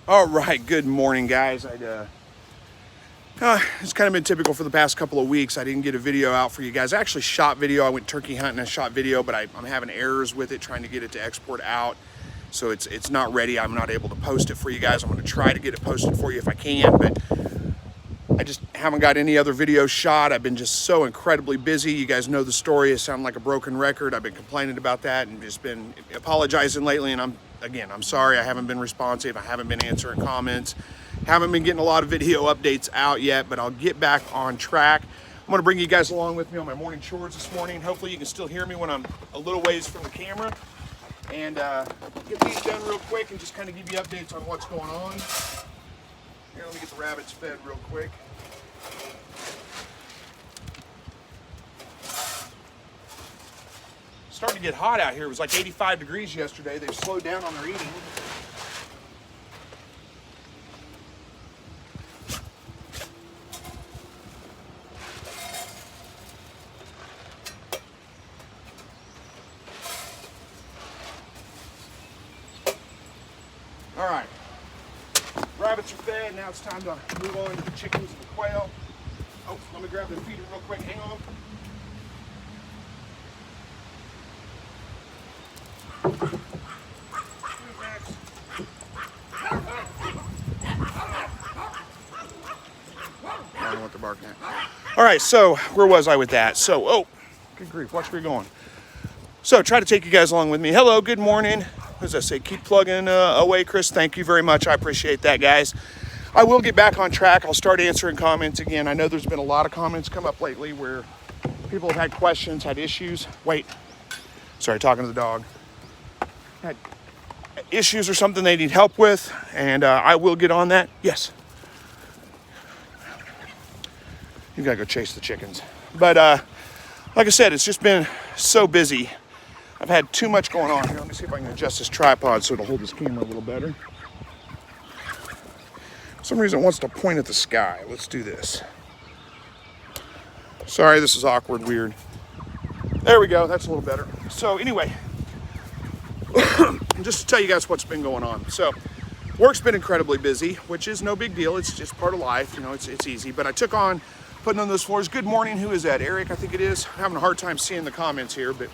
All right, good morning, guys. It's kind of been typical for the past couple of weeks. I didn't get a video out for you guys. I actually shot video. I went turkey hunting and shot video, but I'm having errors with it, trying to get it to export out. So it's not ready. I'm not able to post it for you guys. I'm going to try to get it posted for you if I can, but I just haven't got any other videos shot. I've been just so incredibly busy. You guys know the story. I sound like a broken record. I've been complaining about that and just been apologizing lately. And I'm sorry. I haven't been responsive. I haven't been answering comments. Haven't been getting a lot of video updates out yet, but I'll get back on track. I'm going to bring you guys along with me on my morning chores this morning. Hopefully you can still hear me when I'm a little ways from the camera. And get these done real quick and just kind of give you updates on what's going on. Here, let me get the rabbits fed real quick. Starting to get hot out here. It was like 85 degrees yesterday. They've slowed down on their eating. All right, rabbits are fed. Now it's time to move on to the chickens and the quail. Oh, let me grab the feeder real quick. Hang on. I don't know what they're barking at. All right, so where was I with that? So, oh, good grief, watch where you're going. So, try to take you guys along with me. Hello, good morning. What does that say? Keep plugging away, Chris. Thank you very much. I appreciate that, guys. I will get back on track. I'll start answering comments again. I know there's been a lot of comments come up lately where people have had questions, had issues. Wait, sorry, talking to the dog. Had issues or something they need help with, and I will get on that. Yes. You gotta go chase the chickens. But like I said, it's just been so busy. I've had too much going on here. Let me see if I can adjust this tripod so it'll hold this camera a little better. For some reason it wants to point at the sky. Let's do this. Sorry, this is awkward, weird. There we go, that's a little better. So anyway, just to tell you guys what's been going on. So work's been incredibly busy, which is no big deal. It's just part of life, you know, it's easy. But I took on putting on those floors. Good morning, who is that? Eric, I think it is. I'm having a hard time seeing the comments here, but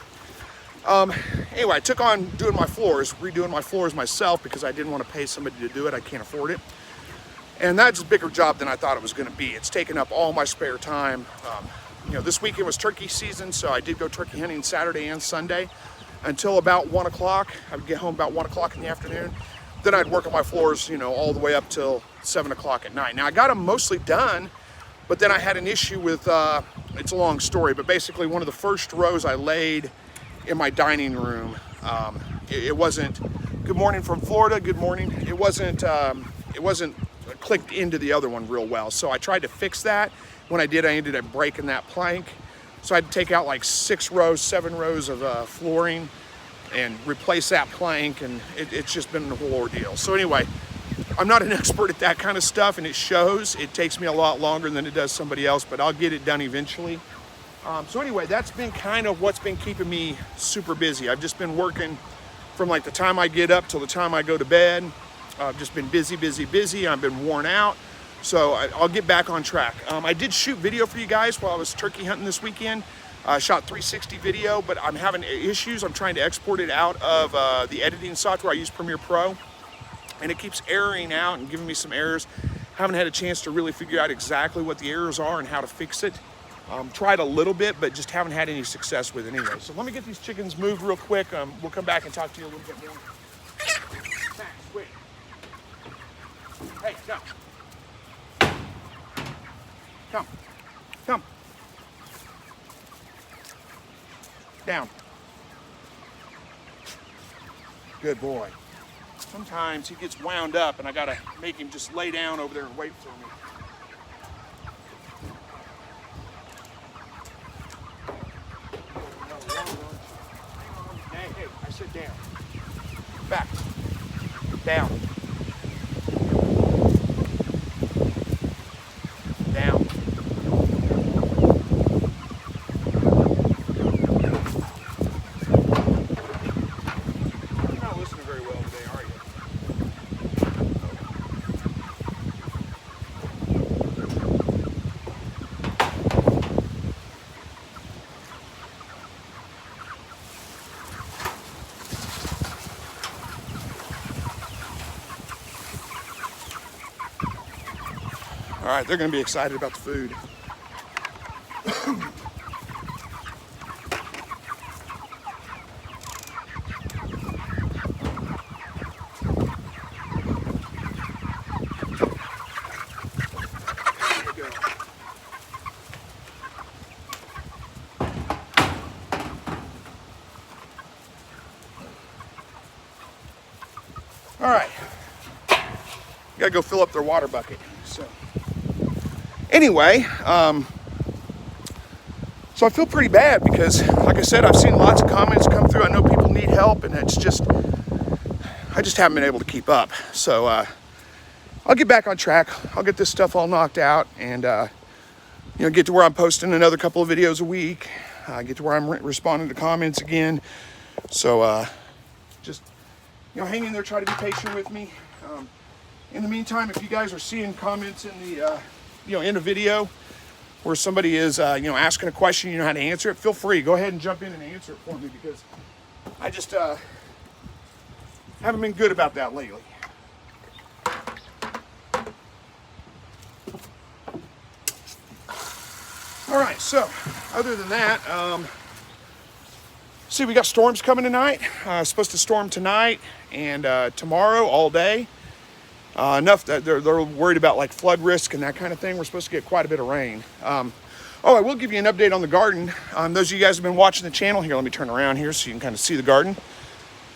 anyway, I took on doing my floors, redoing my floors myself because I didn't want to pay somebody to do it. I can't afford it. And that's a bigger job than I thought it was going to be. It's taken up all my spare time. You know, this weekend was turkey season, so I did go turkey hunting Saturday and Sunday until about 1 o'clock. I would get home about 1 o'clock in the afternoon. Then I'd work on my floors, you know, all the way up till 7 o'clock at night. Now, I got them mostly done, but then I had an issue with, it's a long story, but basically one of the first rows I laid in my dining room, it wasn't, good morning from Florida, good morning. It wasn't clicked into the other one real well. So I tried to fix that. When I did, I ended up breaking that plank. So I had to take out like 7 rows of flooring and replace that plank. And it's just been a whole ordeal. So anyway, I'm not an expert at that kind of stuff, and it shows. It takes me a lot longer than it does somebody else, but I'll get it done eventually. So anyway, that's been kind of what's been keeping me super busy. I've just been working from like the time I get up till the time I go to bed. I've just been busy. I've been worn out. So I'll get back on track. I did shoot video for you guys while I was turkey hunting this weekend. I shot 360 video, but I'm having issues. I'm trying to export it out of the editing software. I use Premiere Pro, and it keeps erroring out and giving me some errors. Haven't had a chance to really figure out exactly what the errors are and how to fix it. Tried a little bit, but just haven't had any success with it anyway. So let me get these chickens moved real quick. We'll come back and talk to you a little bit more. Max, wait. Hey, come. Come. Down. Good boy. Sometimes he gets wound up and I gotta make him just lay down over there and wait for me. Hey, I said down. Back. Down. Down. You're not listening very well today, are you? All right, they're gonna be excited about the food. All right, gotta go fill up their water bucket. So anyway, so I feel pretty bad because, like I said, I've seen lots of comments come through. I know people need help, and it's just, I just haven't been able to keep up. So I'll get back on track. I'll get this stuff all knocked out, and get to where I'm posting another couple of videos a week. Get to where I'm responding to comments again. So just hang in there, try to be patient with me. In the meantime, if you guys are seeing comments in the in a video where somebody is asking a question, you know how to answer it, feel free, go ahead and jump in and answer it for me, because I just haven't been good about that lately. All right, so other than that, see, we got storms coming tonight. Supposed to storm tonight and tomorrow all day. Enough that they're worried about like flood risk and that kind of thing. We're supposed to get quite a bit of rain. I will give you an update on the garden. Those of you guys who have been watching the channel here, let me turn around here so you can kind of see the garden.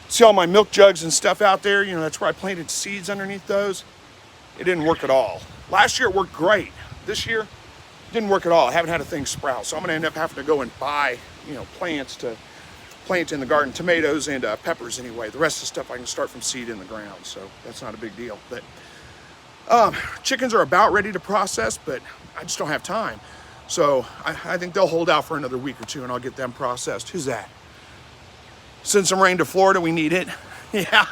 See all my milk jugs and stuff out there? That's where I planted seeds underneath those. It didn't work at all. Last year it worked great. This year, didn't work at all. I haven't had a thing sprout. So I'm gonna end up having to go and buy, plants to plant in the garden, tomatoes and peppers anyway. The rest of the stuff I can start from seed in the ground, so that's not a big deal. But chickens are about ready to process, but I just don't have time. So I think they'll hold out for another week or two and I'll get them processed. Who's that? Send some rain to Florida, we need it. Yeah,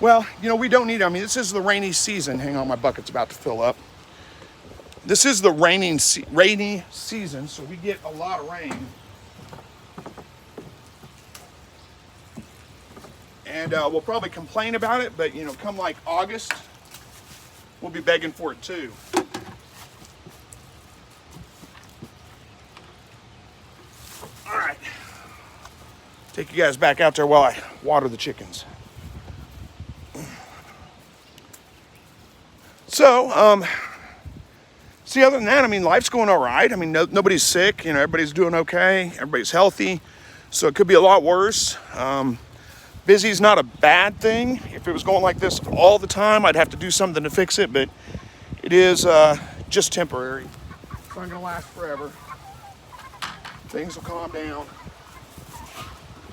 well, we don't need it. I mean, this is the rainy season. Hang on, my bucket's about to fill up. This is the rainy season, so we get a lot of rain. And we'll probably complain about it, but come like August, we'll be begging for it too. All right, take you guys back out there while I water the chickens. So, see, other than that, I mean, life's going all right. I mean, nobody's sick, everybody's doing okay, everybody's healthy. So it could be a lot worse. Busy is not a bad thing. If it was going like this all the time, I'd have to do something to fix it, but it is just temporary. It's not gonna last forever. Things will calm down.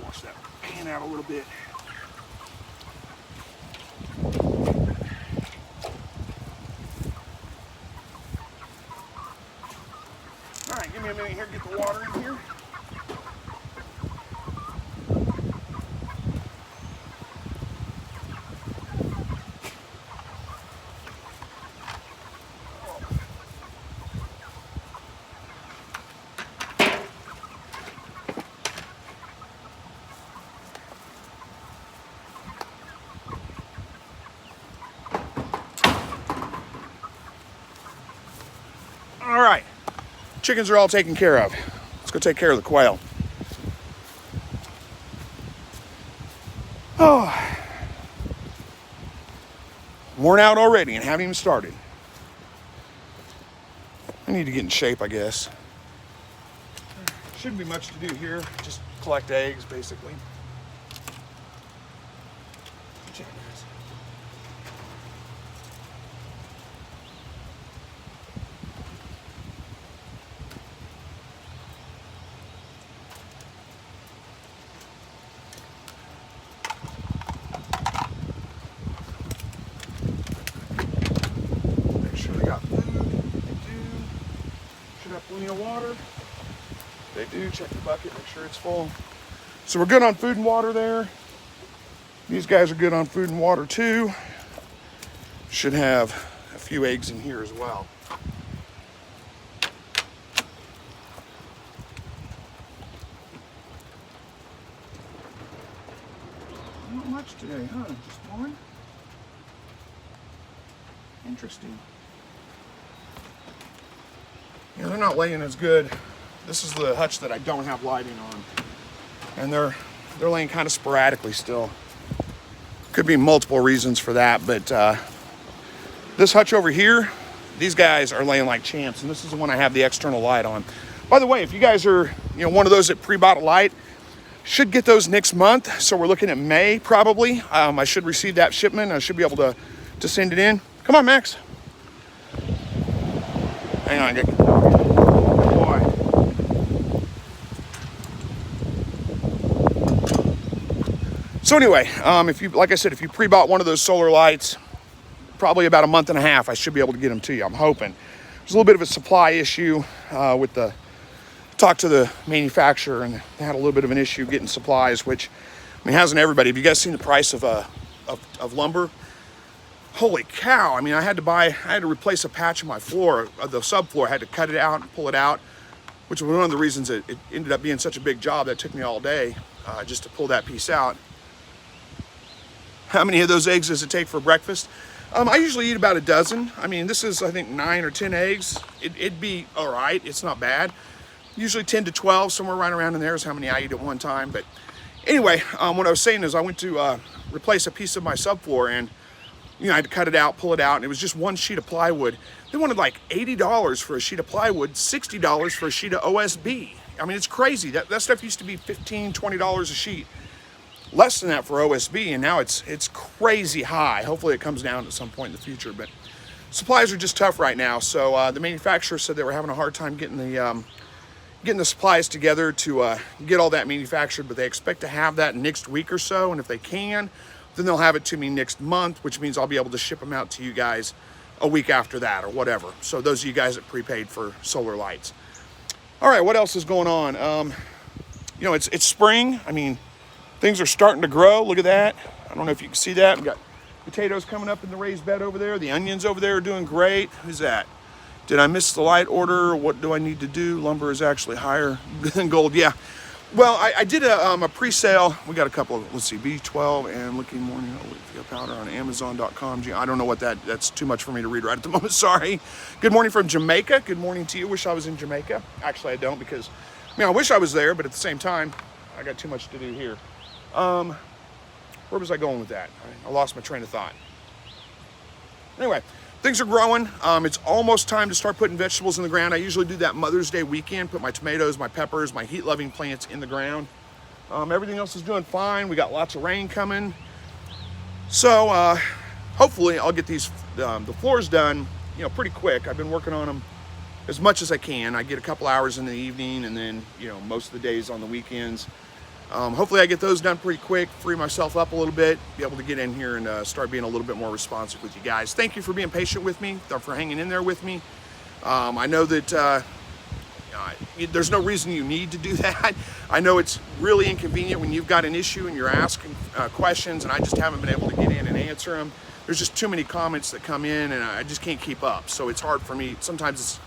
Wash that pan out a little bit. All right, give me a minute here, get the water in here. All right, chickens are all taken care of. Let's go take care of the quail. Oh, worn out already and haven't even started. I need to get in shape, I guess. Shouldn't be much to do here. Just collect eggs, basically. Check this. Plenty of water. They do. Check the bucket, make sure it's full. So we're good on food and water there. These guys are good on food and water too. Should have a few eggs in here as well. Not much today, huh? Just one? Interesting. You know, they're not laying as good. This is the hutch that I don't have lighting on. And they're laying kind of sporadically still. Could be multiple reasons for that, but this hutch over here, these guys are laying like champs, and this is the one I have the external light on. By the way, if you guys are, one of those that pre-bought a light, should get those next month. So we're looking at May probably. I should receive that shipment. I should be able to send it in. Come on, Max. Hang on, good boy. So anyway, like I said, if you pre-bought one of those solar lights, probably about a month and a half, I should be able to get them to you. I'm hoping. There's a little bit of a supply issue talked to the manufacturer, and they had a little bit of an issue getting supplies, which, hasn't everybody? Have you guys seen the price of lumber? Holy cow. I had to replace a patch of my floor, the subfloor. I had to cut it out and pull it out, which was one of the reasons it ended up being such a big job that took me all day just to pull that piece out. How many of those eggs does it take for breakfast? I usually eat about a dozen. This is, I think, 9 or 10 eggs. It'd be all right. It's not bad. Usually 10 to 12, somewhere right around in there is how many I eat at one time. But anyway, what I was saying is I went to replace a piece of my subfloor, and I had to cut it out, pull it out, and it was just one sheet of plywood. They wanted like $80 for a sheet of plywood, $60 for a sheet of OSB. It's crazy. That stuff used to be $15, $20 a sheet. Less than that for OSB, and now it's crazy high. Hopefully it comes down at some point in the future, but supplies are just tough right now. So the manufacturer said they were having a hard time getting the supplies together to get all that manufactured, but they expect to have that next week or so, and if they can, then they'll have it to me next month, which means I'll be able to ship them out to you guys a week after that or whatever. So those of you guys that prepaid for solar lights. All right, what else is going on? It's spring. Things are starting to grow. Look at that. I don't know if you can see that. We've got potatoes coming up in the raised bed over there. The onions over there are doing great. Who's that? Did I miss the light order? What do I need to do? Lumber is actually higher than gold. Yeah. Well, I did a pre-sale. We got a couple of, let's see, B12 and Looking Morning Powder on Amazon.com. I don't know what that's too much for me to read right at the moment. Sorry. Good morning from Jamaica. Good morning to you. Wish I was in Jamaica. Actually, I don't, because, I wish I was there, but at the same time, I got too much to do here. Where was I going with that? I lost my train of thought. Anyway, things are growing. It's almost time to start putting vegetables in the ground. I usually do that Mother's Day weekend, put my tomatoes, my peppers, my heat-loving plants in the ground. Everything else is doing fine. We got lots of rain coming. So hopefully I'll get these the floors done, pretty quick. I've been working on them as much as I can. I get a couple hours in the evening, and then, most of the days on the weekends. Hopefully I get those done pretty quick, free myself up a little bit, be able to get in here and start being a little bit more responsive with you guys. Thank you for being patient with me, for hanging in there with me. I know that there's no reason you need to do that. I know it's really inconvenient when you've got an issue and you're asking questions, and I just haven't been able to get in and answer them. There's just too many comments that come in, and I just can't keep up. So it's hard for me. Sometimes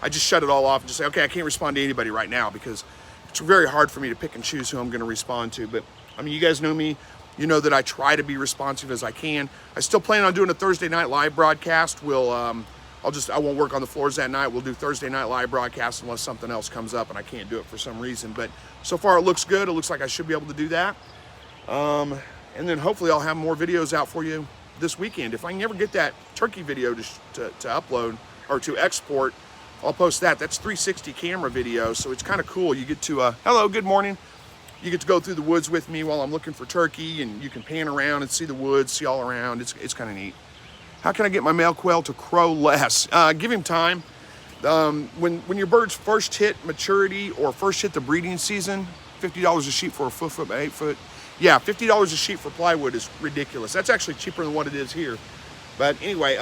I just shut it all off and just say, okay, I can't respond to anybody right now, because it's very hard for me to pick and choose who I'm going to respond to. But you guys know me. You know that I try to be responsive as I can. I still plan on doing a Thursday night live broadcast. I won't work on the floors that night. We'll do Thursday night live broadcast unless something else comes up and I can't do it for some reason. But so far it looks good. It looks like I should be able to do that. And then hopefully I'll have more videos out for you this weekend. If I can ever get that turkey video to upload or to export, I'll post that. That's 360 camera video, so it's kind of cool. You get to, hello, good morning. You get to go through the woods with me while I'm looking for turkey, and you can pan around and see the woods, see all around. It's kind of neat. How can I get my male quail to crow less? Give him time. When your birds first hit maturity or first hit the breeding season, $50 a sheet for a foot by 8 foot. Yeah, $50 a sheet for plywood is ridiculous. That's actually cheaper than what it is here. But anyway,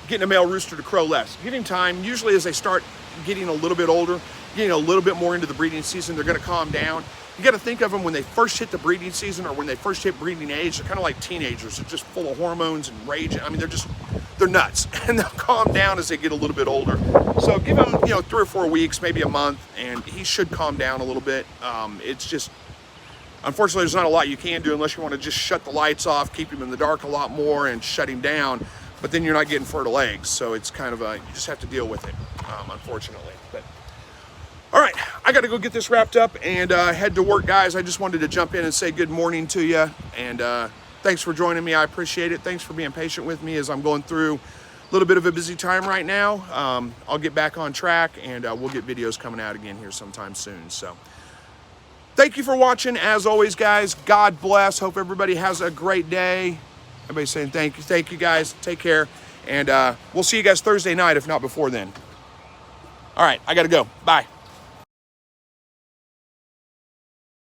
getting a male rooster to crow less. Give him time. Usually as they start getting a little bit older, getting a little bit more into the breeding season, they're going to calm down. You got to think of them when they first hit the breeding season or when they first hit breeding age. They're kind of like teenagers. They're just full of hormones and rage. They're nuts. And they'll calm down as they get a little bit older. So give them, 3 or 4 weeks, maybe a month, and he should calm down a little bit. It's just, unfortunately, there's not a lot you can do unless you want to just shut the lights off, keep him in the dark a lot more, and shut him down. But then you're not getting fertile eggs, so it's kind of you just have to deal with it. unfortunately. But all right, I got to go get this wrapped up and head to work, guys. I just wanted to jump in and say good morning to you, and thanks for joining me. I appreciate it. Thanks for being patient with me as I'm going through a little bit of a busy time right now. I'll get back on track, and we'll get videos coming out again here sometime soon. So thank you for watching. As always, guys, God bless. Hope everybody has a great day. Everybody's saying thank you. Thank you, guys. Take care. And we'll see you guys Thursday night, if not before then. All right, I got to go. Bye.